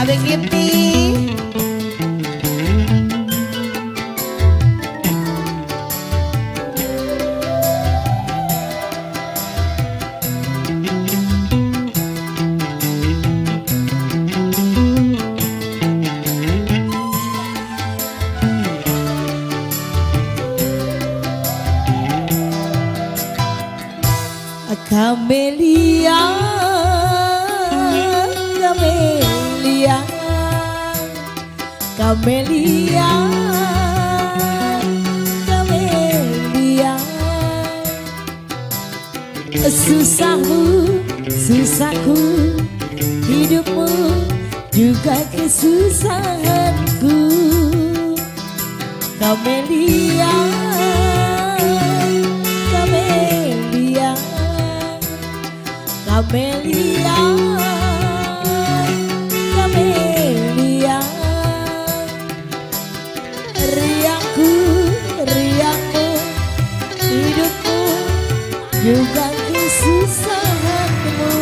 Babe Gipti. Kamelia, Kamelia, Kamelia, Kamelia. Susahmu, susahku, hidupmu juga kesusahanku. Kamelia, Kamelia, Kamelia, Kamelia. Riangku, riangmu, hidupmu juga kesusahanmu.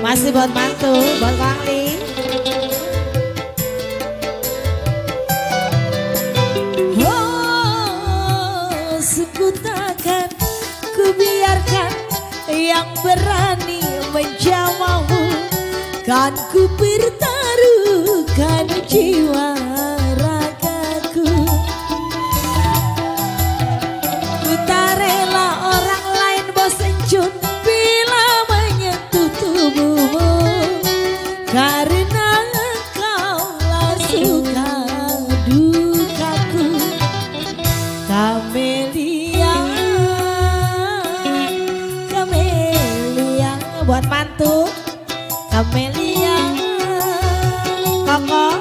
Masih buat mantu, buat Wangli. Takkan ku biarkan yang berani menjamahmu, kan ku pertaruhkan jiwa ragaku. Ku tak rela orang lain bosencun bila menyentuh tubuhmu, karena engkaulah suka dukaku. Kamelia, Kamelia, buat mantu. Kamelia, Koko,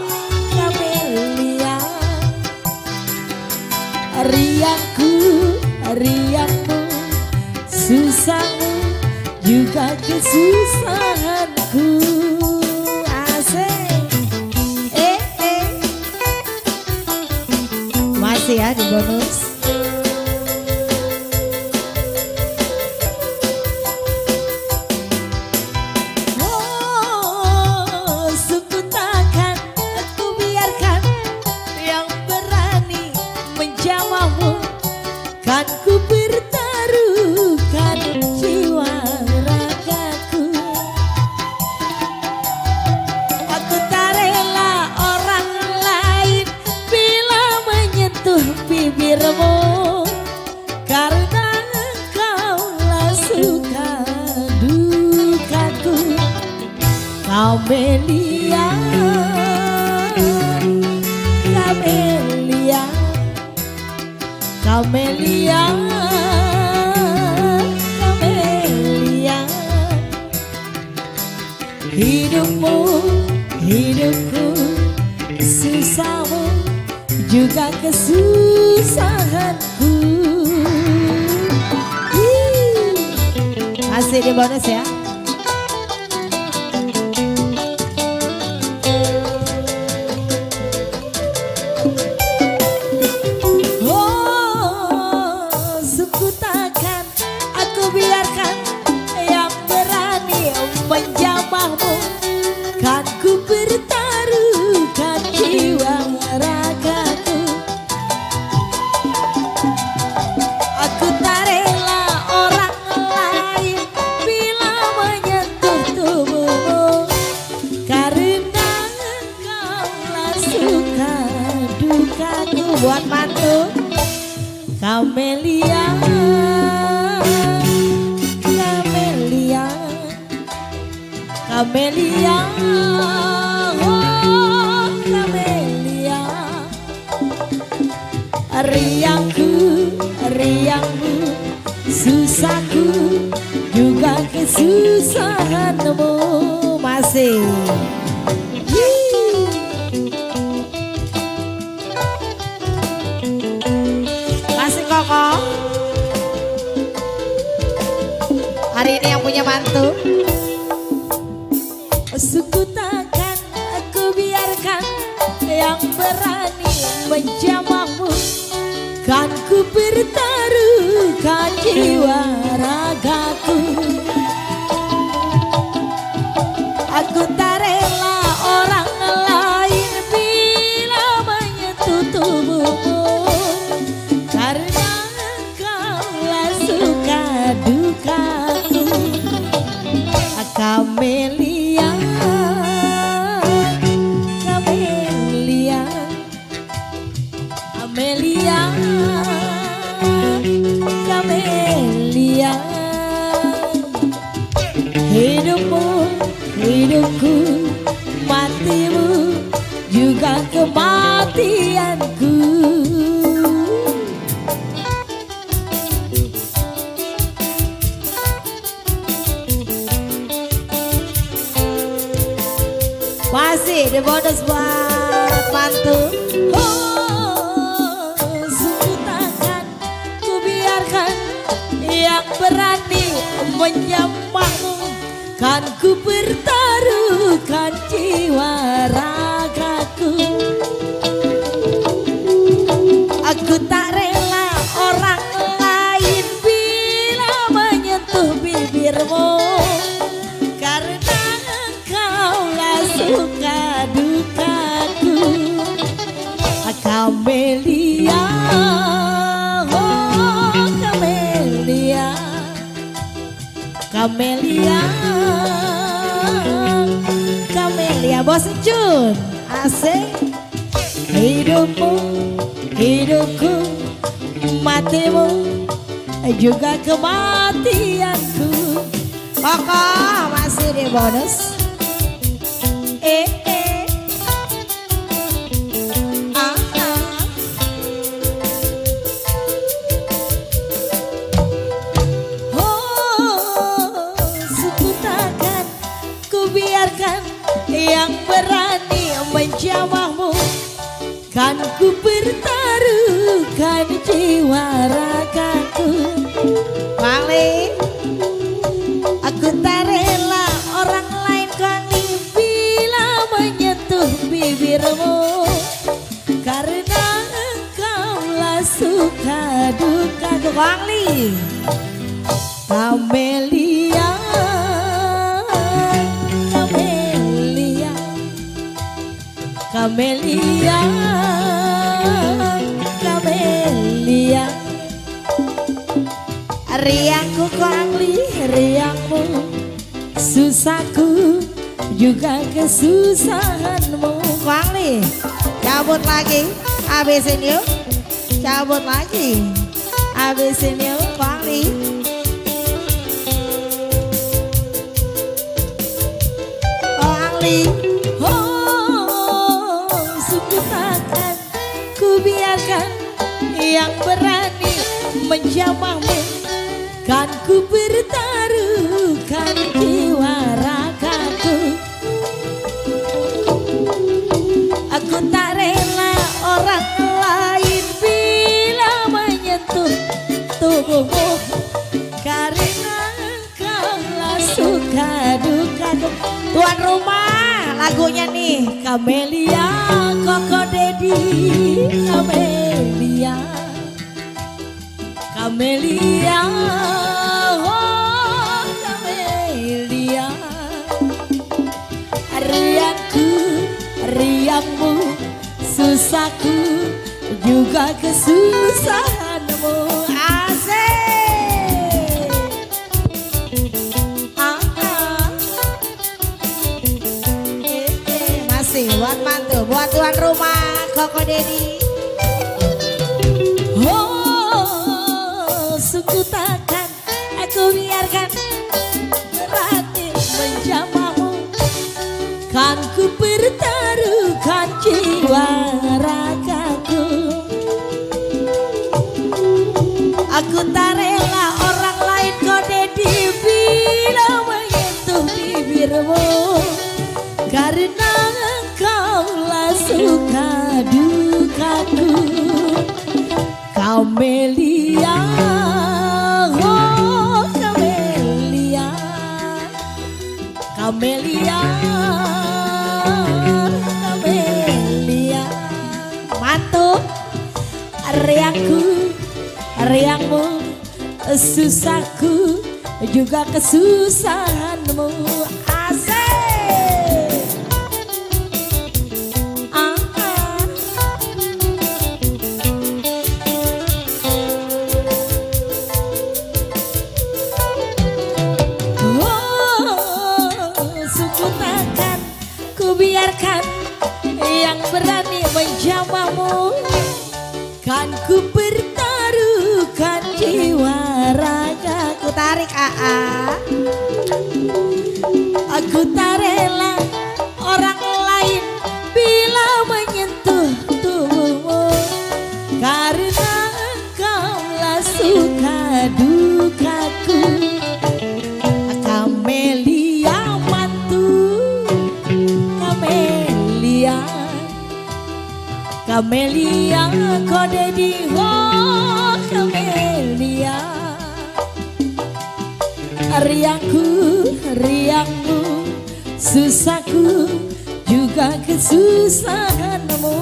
Kamelia. Riangku, riangmu, susahmu juga kesusahanku. Asik. Masih ya di bonus. Kan ku pertaruhkan jiwa ragaku. Aku tak rela orang lain bila menyentuh bibirmu, karena engkaulah suka dukaku. Kamelia, Kamelia, Kamelia, Kamelia. Hidupmu, hidupku, susahmu juga kesusahanku. Masih di bonus ya. Biarkan yang berani menjamahmu, kan ku pertaruhkan jiwa ragaku. Aku tak rela orang lain bila menyentuh tubuhmu, karena engkaulah suka dukaku. Buat mantu. Kamelia, Kamelia, oh Kamelia. Riangku, riangmu, susahku juga kesusahanmu. Masih. Masih Koko. Hari ini yang punya mantu. Suku takkan aku biarkan yang berani menjamahmu, kan ku pertaruhkan jiwa ragaku. The bonus buat mantu. Oh, sungguh takkan ku biarkan yang berani menyamahmu. Kan ku pertaruhkan jiwa ragaku. Aku tak rela orang lain bila menyentuh bibirmu. Karena engkaulah suka dukaku. Kamelia, oh Kamelia, Kamelia, Kamelia, Bos Jun, asik. Hidupmu, hidupku, matimu, juga kematianku. Pokok masih di bonus. Yang berani menjamahmu. Kan ku pertaruhkan jiwa ragaku. Wali, aku tak rela orang lain kali bila menyentuh bibirmu. Karena engkaulah suka dukaku. Wali, Kamelia, Kamelia, Kamelia, riangku kali, riangmu, susahku juga kesusahanmu. Kali, cabut lagi, habisin yuk, cabut lagi, habisin yuk, kali. Kali. Biarkan yang berani menjamahmu. Kan ku pertaruhkan jiwa ragaku. Aku tak rela orang lain bila menyentuh tubuhmu. Karena engkaulah suka dukaku. Tuan rumah, lagunya nih Kamelia, Koko Dedi, Kamelia, Kamelia, oh Kamelia. Riangku, riangmu, susahku juga kesusahanmu. Asik. Buat mantu, buat tuan rumah Koko Dedi. Oh, sungguh takkan aku biarkan berani menjamahmu. Kan ku pertaruhkan jiwa ragaku. Aku tak rela orang lain kau Dedi bila menyentuh bibirmu. Karena engkaulah suka dukaku. Kamelia, oh Kamelia, Kamelia, Kamelia. Mantu, riangku, riangmu, susahku juga kesusahanmu. Biarkan yang berani menjamahmu. Kan ku pertaruhkan jiwa ragaku. Tarik Aku tak rela orang lain bila menyentuh tubuhmu. Karena engkaulah suka dukaku. Kamelia mantu, Kamelia. Camelia kode di Camelia, riangku, riangmu, susahku juga kesusahanmu.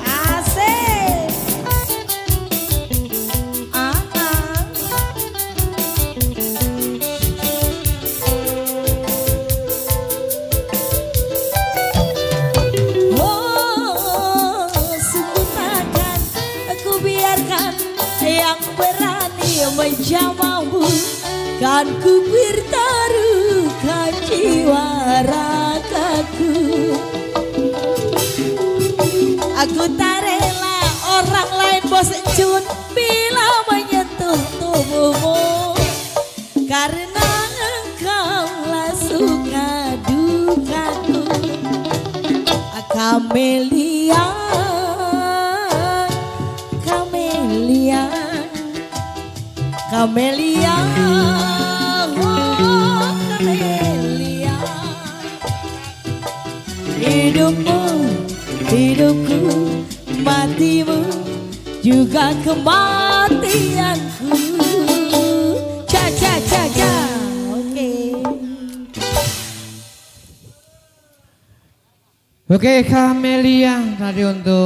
Asik. Oh, sungguh takkan aku biarkan yang berani menjamahmu. Kan ku bertaruhkan jiwa ragaku. Aku tak rela orang lain bosan bila menyentuh tubuhmu, karena engkaulah suka dukaku. Camelia, Camelia, Camelia, oh Camelia. Hidupmu, hidupku, matimu, juga kematianku. Ca ca ca ca. Oke, Camelia tadi untuk